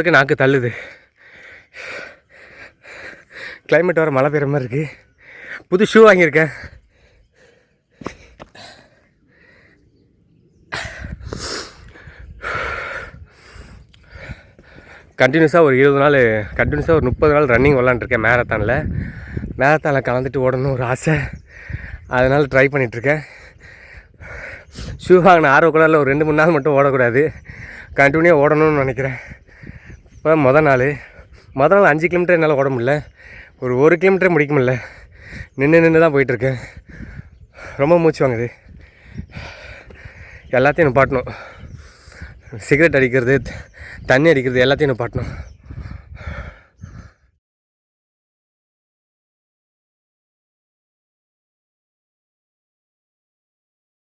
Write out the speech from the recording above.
சொல்கிறதுக்கு நாக்கு தள்ளுது. கிளைமேட் வர மழை பெய்கிற மாதிரி இருக்குது. புது ஷூ வாங்கியிருக்கேன். கண்டினியூஸாக ஒரு 20 நாள், கண்டினியூஸாக ஒரு 30 நாள் ரன்னிங் விளாண்டுருக்கேன். மேரத்தானில் கலந்துட்டு ஓடணும் ஒரு ஆசை. அதனால் ட்ரை பண்ணிகிட்ருக்கேன். ஷூ வாங்கின ஆர்வக்குள்ளாரில் ஒரு 2-3 நாள் மட்டும் ஓடக்கூடாது, கண்டினியூவாக ஓடணும்னு நினைக்கிறேன். இப்போ மொதல் நாள் 5 கிலோமீட்டர் என்னால் ஓட முடியல. ஒரு 1 கிலோமீட்டரே முடிக்க முடியல. நின்று தான் போயிட்டுருக்கேன். ரொம்ப மூச்சு வாங்குது. எல்லாத்தையும் நிப்பாட்டணும். சிகரெட் அடிக்கிறது, தண்ணி அடிக்கிறது எல்லாத்தையும் நிப்பாட்டணும்.